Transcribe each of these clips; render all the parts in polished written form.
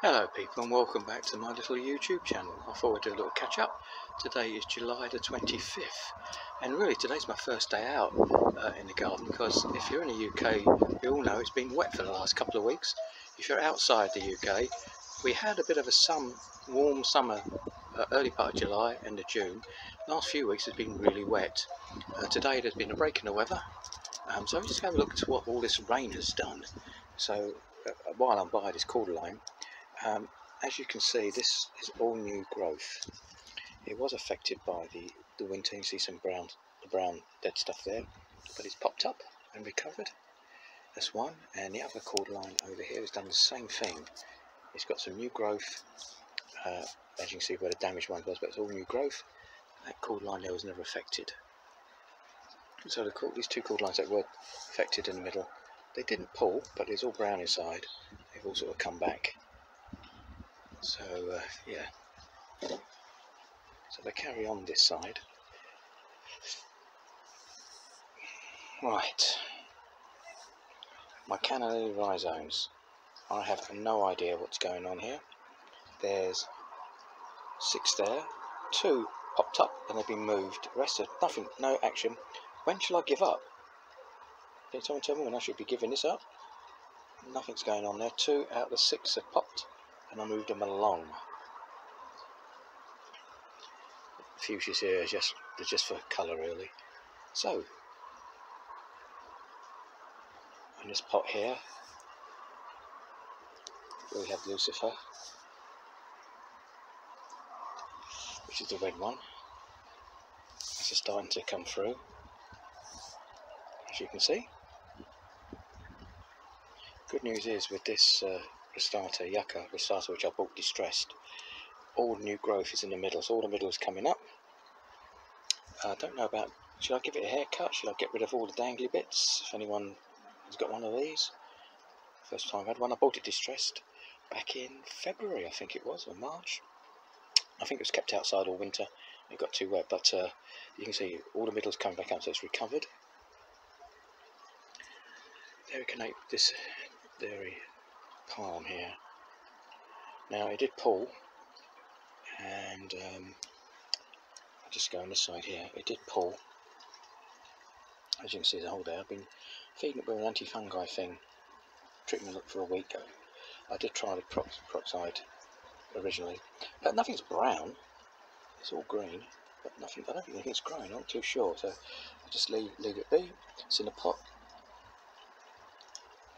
Hello people, and welcome back to my little YouTube channel. I thought I'd do a little catch up. Today is July the 25th, and really today's my first day out in the garden, because if you're in the UK you all know it's been wet for the last couple of weeks. If you're outside the UK, we had a bit of a warm summer early part of July, end of June. Last few weeks has been really wet. Today there's been a break in the weather, so I'm just going to look at what all this rain has done. So while I'm by this Cordline, as you can see, this is all new growth. It was affected by the winter. You see some the brown dead stuff there, but it's popped up and recovered. That's one. And the other Cordline over here has done the same thing. It's got some new growth, as you can see where the damaged one was, but it's all new growth. That Cordline there was never affected. So these two Cordlines that were affected in the middle, they didn't pull, but it's all brown inside. They've all sort of come back. So yeah, so they carry on this side. Right, my Canna Lilly rhizomes. I have no idea what's going on here. There's 6 there, 2 popped up and they've been moved. The rest are nothing, no action. When shall I give up? Can someone tell me when I should be giving this up? Nothing's going on there. 2 out of the 6 have popped and I moved them along. Fuchsias here are just for colour really. So in this pot here we have Lucifer, which is the red one. This is starting to come through, as you can see. Good news is with this Yucca Rostata, which I bought distressed, all new growth is in the middle, so all the middle is coming up. I don't know about, should I give it a haircut? Should I get rid of all the dangly bits? If anyone has got one of these. First time I've had one. I bought it distressed back in February, I think it was, or March. I think it was kept outside all winter. It got too wet, but you can see all the middle's coming back up, so it's recovered. This dairy palm here. Now it did pull, and I'll just go on this side here. It did pull, as you can see, the hole there. I've been feeding it with an anti-fungi thing, treatment for a week. I did try the peroxide originally, but nothing's brown. It's all green, but nothing. I don't think anything's growing. I'm not too sure, so I'll just leave it be. It's in a pot.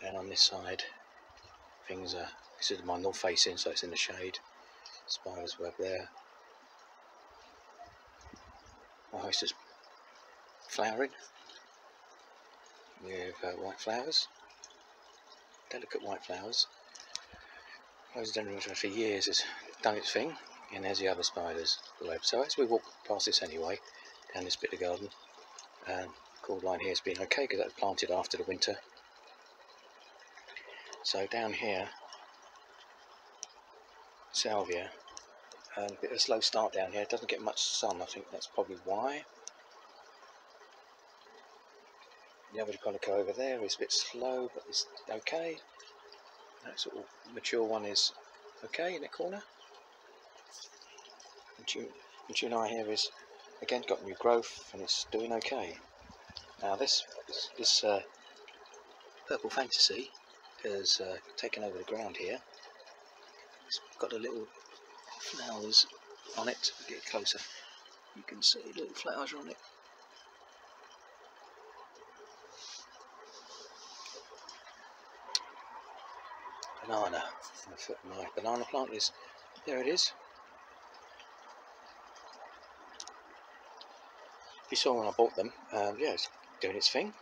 And on this side, things are. This is my north facing, so it's in the shade. Spider's web there. My host is flowering with white flowers, delicate white flowers. Rhododendron for years has done its thing, and there's the other spider's web. So as we walk past this anyway, down this bit of garden, Cordline here has been okay because that was planted after the winter. So down here, salvia, a bit of a slow start down here. It doesn't get much sun. I think that's probably why. The other Japonica over there is a bit slow, but it's okay. That sort of mature one is okay in the corner. Fortunei here is again got new growth and it's doing okay. Now this purple fantasy has taken over the ground here. It's got the little flowers on it. Get closer, you can see little flowers on it. Banana. My banana plant is there. It is. If you saw when I bought them, yeah, it's doing its thing.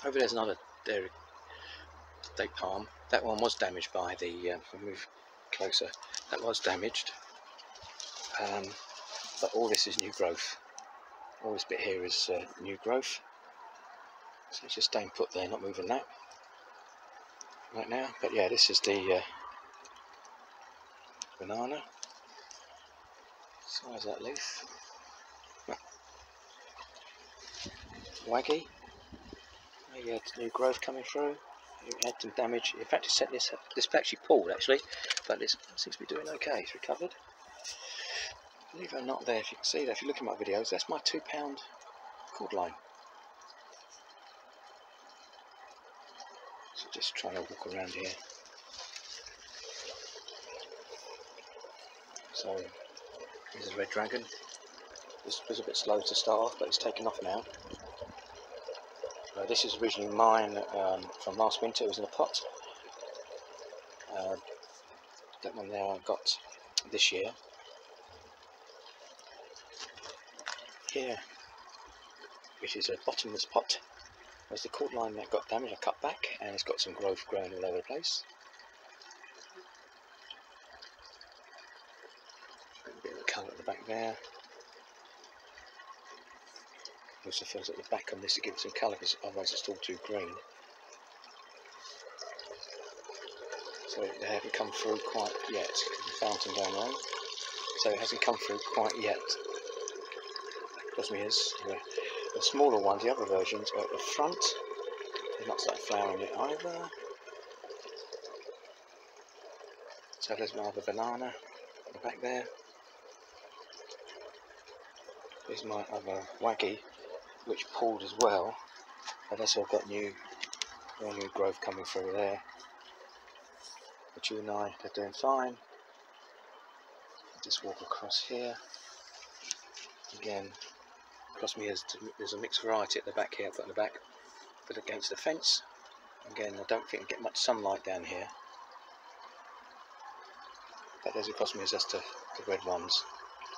Over there's another dairy date palm. That one was damaged by the. We'll move closer. That was damaged, but all this is new growth. All this bit here is new growth. So it's just staying put there, not moving that right now. But yeah, this is the banana. Size that leaf. Waggy. Yeah, it's new growth coming through. It had some damage. In fact, it set this actually pulled actually, but it seems to be doing okay. It's recovered. Believe it or not, there, if you can see that, if you look at my videos, that's my £2 cordline. So just trying to walk around here. So here's a red dragon. This was a bit slow to start off, but it's taken off now. This is originally mine from last winter. It was in a pot. That one there I got this year. Here, which is a bottomless pot, was the cordline that got damaged. I cut back, and it's got some growth growing all over the place. A bit of colour at the back there. Also fills at the back on this to give it some colour, because otherwise it's all too green. So they haven't come through quite yet, because the fountain going on. So it hasn't come through quite yet. Phormiums, the smaller ones, the other versions, are at the front. They've not started flowering yet either. So there's my other banana at the back there. Here's my other waggy, which pulled as well, but that's all got new growth coming through there. The Fortunei, they're doing fine. Just walk across here. Again, Phormiums, there's a mixed variety at the back here. I've got in the back, but against the fence. Again, I don't think I get much sunlight down here. But there's a Phormiums, that's the red ones,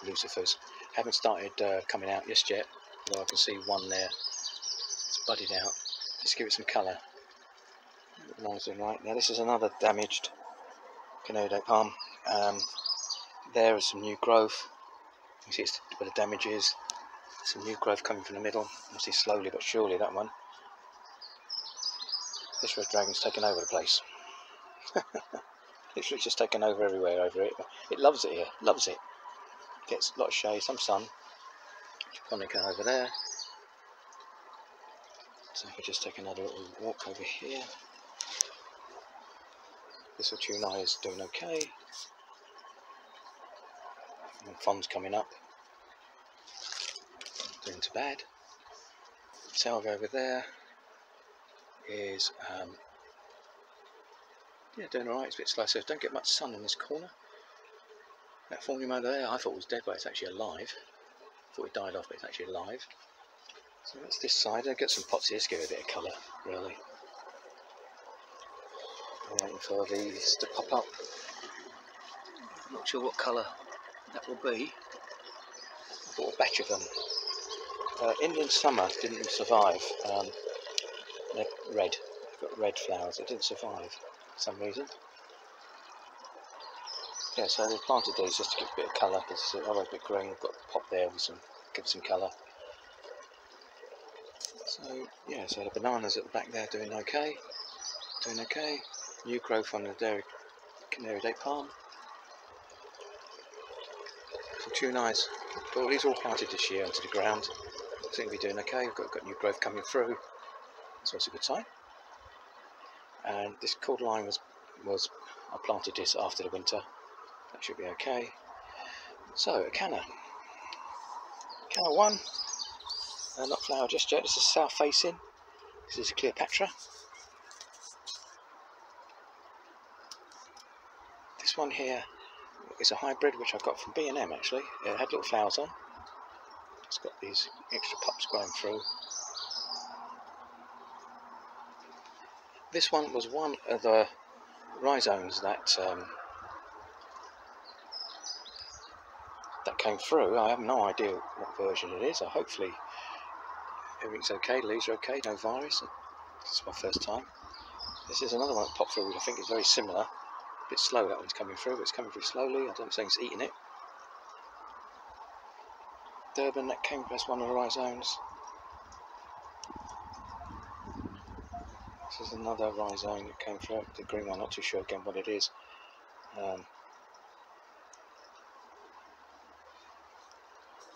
lucifers. Haven't started coming out just yet, although I can see one there. It's budded out. Just give it some colour. Nice and right. Now this is another damaged Canariensis palm. There is some new growth. You see it's where the damage is. Some new growth coming from the middle. You see slowly but surely that one. This red dragon's taken over the place. Literally just taken over everywhere over it. It loves it here. Loves it. Gets a lot of shade, some sun. Japonica over there. So if we just take another little walk over here. This Fortunei is doing okay. And Ferns coming up. Doing too bad. Salve over there is yeah, doing alright. It's a bit slow, so don't get much sun in this corner. That Phormium over there I thought was dead, but it's actually alive. I thought it died off, but it's actually alive. So that's this side. I'll get some pots here to give it a bit of colour, really. I'm waiting for these to pop up. I'm not sure what colour that will be. I bought a batch of them. Indian summer didn't survive. They're red. They've got red flowers. It didn't survive for some reason. Yeah, so they planted these just to give a bit of colour, because it's always a bit green. I've got a pop there with give some colour. So yeah, so the bananas at the back there doing okay. Doing okay. New growth on the Canariensis palm. Fortunei. Got these all planted this year onto the ground. Seem to be doing okay. I've got new growth coming through. That's always a good sign. And this cordline was I planted this after the winter. That should be okay. So a Canna 1. Not flowered just yet. This is south facing. This is Cleopatra. This one here is a hybrid which I got from B&M actually. It had little flowers on. It's got these extra pups growing through. This one was one of the rhizomes that came through. I have no idea what version it is. Hopefully everything's okay, leaves are okay, no virus. This is my first time. This is another one that popped through which I think is very similar. A bit slow that one's coming through, but it's coming through slowly. I don't think it's eating it. Durban, that came from one of the rhizomes. This is another rhizome that came through, the green one, not too sure again what it is.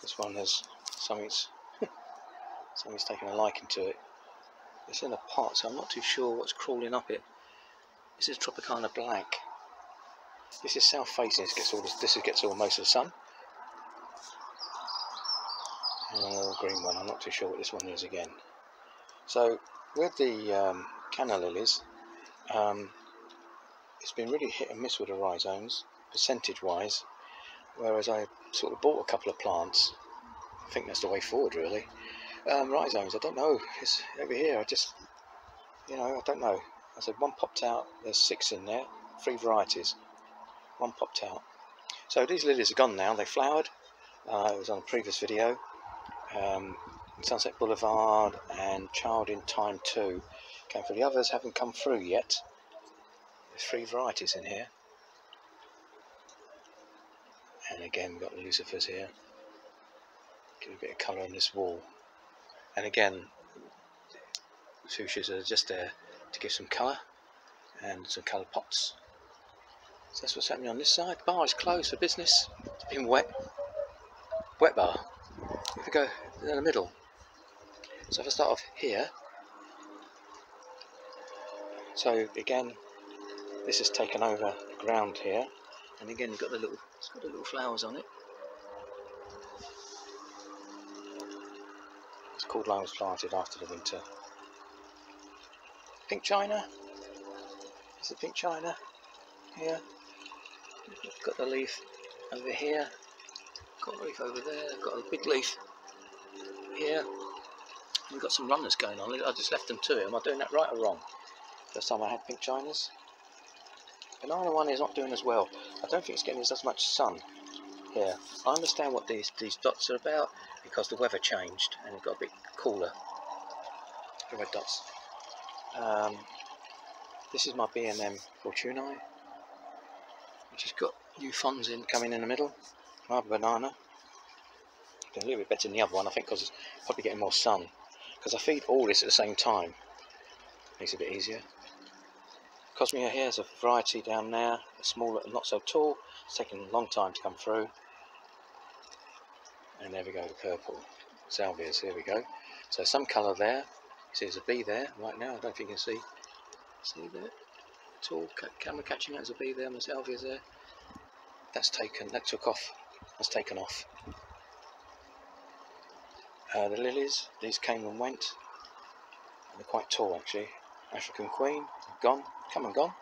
This one has something's taken a liking to it. It's in a pot, so I'm not too sure what's crawling up it. This is Tropicana Black. This is south facing. This gets all most of the sun. And a little green one. I'm not too sure what this one is again. So with the Canna Lilies, it's been really hit and miss with the rhizomes, percentage-wise. Whereas I sort of bought a couple of plants. I think that's the way forward, really. Rhizomes, I don't know. It's over here. I don't know. I said one popped out. There's 6 in there, 3 varieties. One popped out. So these lilies are gone now. They flowered. It was on a previous video. Sunset Boulevard and Child in Time 2 came through. The others haven't come through yet. There's 3 varieties in here. And again, we've got the lucifers here. Give a bit of colour on this wall. And again, fuchsias are just there to give some colour and some coloured pots. So that's what's happening on this side. The bar is closed for business. It's been wet. Wet bar. If we go in the middle. So if I start off here. So again, this has taken over the ground here. And again, it's got the little flowers on it. This Cordlines was planted after the winter. Pink China. This is pink China here. Got the leaf over here. Got a leaf over there. Got a big leaf here. We've got some runners going on. I just left them to it. Am I doing that right or wrong? First time I had pink Chinas. Banana one is not doing as well. I don't think it's getting as much sun here. I understand what these dots are about because the weather changed and it got a bit cooler. The red dots. This is my B&M Fortunei, which has got new fronds coming in the middle. Another banana. A little bit better than the other one, I think, because it's probably getting more sun. Because I feed all this at the same time. Makes it a bit easier. Cosmea here is a variety down there, smaller and not so tall. It's taken a long time to come through. And there we go, the purple salvias, here we go. So some colour there. You see there's a bee there right now, I don't know if you can see there at all. Camera catching that, there's a bee there on the salvias there. That's took off, that's taken off. The lilies, these came and went. And they're quite tall actually. African Queen, gone, come and gone.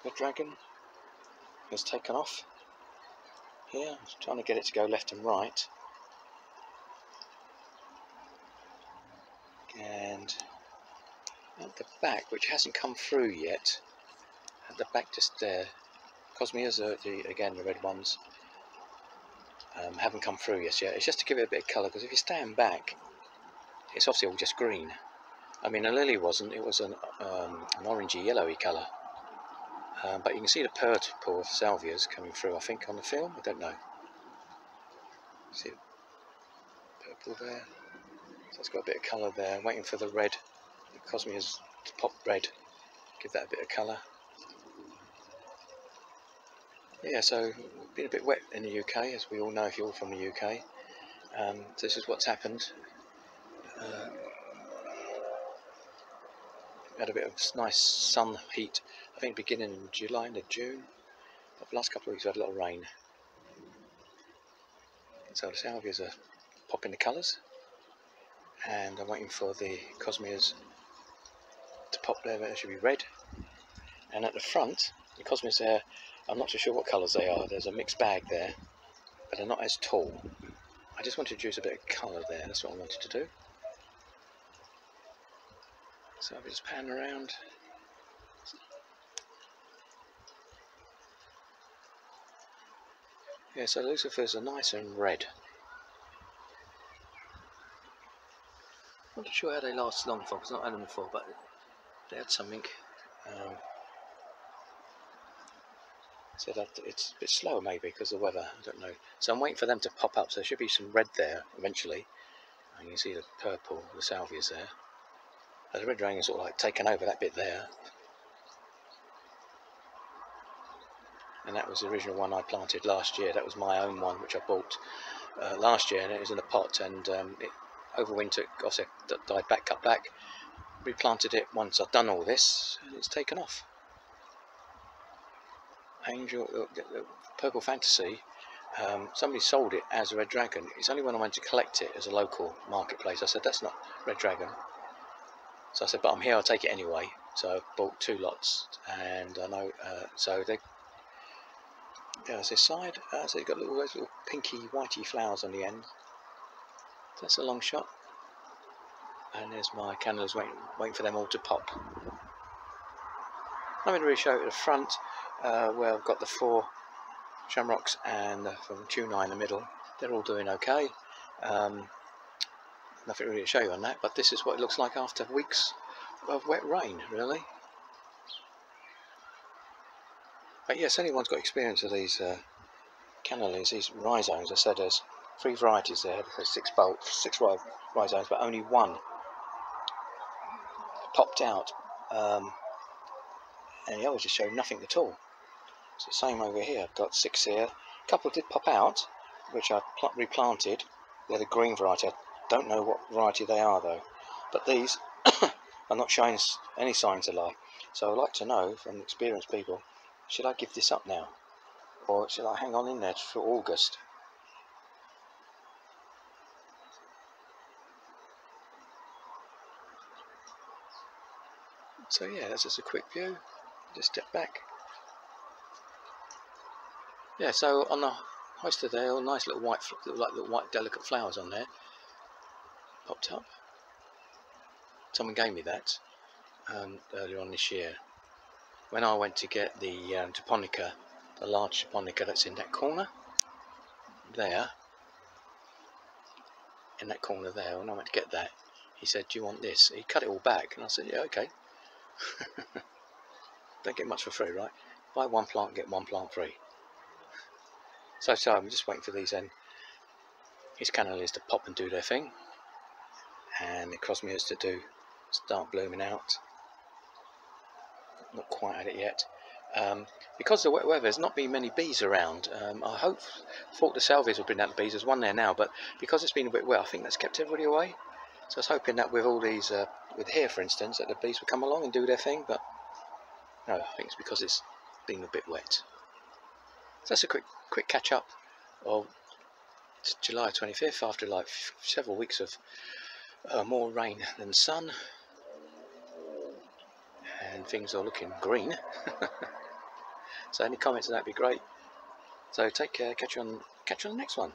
Red Dragon has taken off. Here, I'm trying to get it to go left and right. And at the back, which hasn't come through yet, at the back just there, Cosmeas are again the red ones, haven't come through yet. It's just to give it a bit of colour, because if you stand back, it's obviously all just green. I mean, a lily wasn't, it was an orangey yellowy colour. But you can see the purple of salvias coming through, I think, on the film. I don't know. See purple there. So it's got a bit of colour there. I'm waiting for the red, the Cosmeas to pop red. Give that a bit of colour. Yeah, so been a bit wet in the UK, as we all know if you're all from the UK. This is what's happened. Had a bit of nice sun heat, I think beginning in July into June, but the last couple of weeks we had a lot of rain. So the salvias are popping the colours, and I'm waiting for the Cosmeas to pop there. They should be red. And at the front, the Cosmeas there, I'm not too sure what colours they are. There's a mixed bag there, but they're not as tall. I just wanted to introduce a bit of colour there, that's what I wanted to do. So I'll just pan around. Yeah, so lucifers are nice and red. I'm not sure how they last long for, because I've not had them before, but they had something. So that it's a bit slower maybe because of the weather, I don't know. So I'm waiting for them to pop up, so there should be some red there eventually. And you can see the purple, the salvias there. The red dragon is sort of like taken over that bit there. And that was the original one I planted last year. That was my own one, which I bought last year, and it was in a pot, and overwintered, obviously died back, cut back, replanted it once I've done all this, and it's taken off. Angel, the Purple Fantasy, somebody sold it as a Red Dragon. It's only when I went to collect it as a local marketplace I said that's not Red Dragon. So I said, but I'm here, I'll take it anyway. So I bought 2 lots, and I know, so there's this side, so you've got those little pinky whitey flowers on the end. That's a long shot. And there's my candles waiting for them all to pop. I'm going to really show it at the front, where I've got the 4 Chamaerops and the Fortunei in the middle. They're all doing okay. Nothing really to show you on that, but this is what it looks like after weeks of wet rain, really. But yes, anyone's got experience of these Canna Lillies, these rhizomes. I said there's 3 varieties there. There's 6 rhizomes, but only 1 popped out, and the others just showed nothing at all. It's the same over here. I've got 6 here. A couple did pop out, which I replanted. They're the green variety. I don't know what variety they are though, but these are not showing any signs of life. So I'd like to know from experienced people, should I give this up now, or should I hang on in there for August? So yeah, that's just a quick view. Just step back. Yeah, so on the hoister there, all nice little white, little white delicate flowers on there. Popped up. Someone gave me that earlier on this year. When I went to get the Japonica, the large Japonica that's in that corner there, when I went to get that, he said, do you want this? He cut it all back, and I said, yeah, okay. Don't get much for free, right? Buy 1 plant, get 1 plant free. So I'm just waiting for these Canna Lillies to pop and do their thing, and the Phormiums to start blooming out. Not quite at it yet. Because of the wet weather, there's not been many bees around. I thought the salvias would bring out the bees. There's one there now, but because it's been a bit wet, I think that's kept everybody away. So I was hoping that with all these, with here for instance, that the bees would come along and do their thing, but no, I think it's because it's been a bit wet. So that's a quick catch up of July 25th after like several weeks of more rain than sun, and things are looking green. So any comments on that would be great. So take care, catch you on the next one.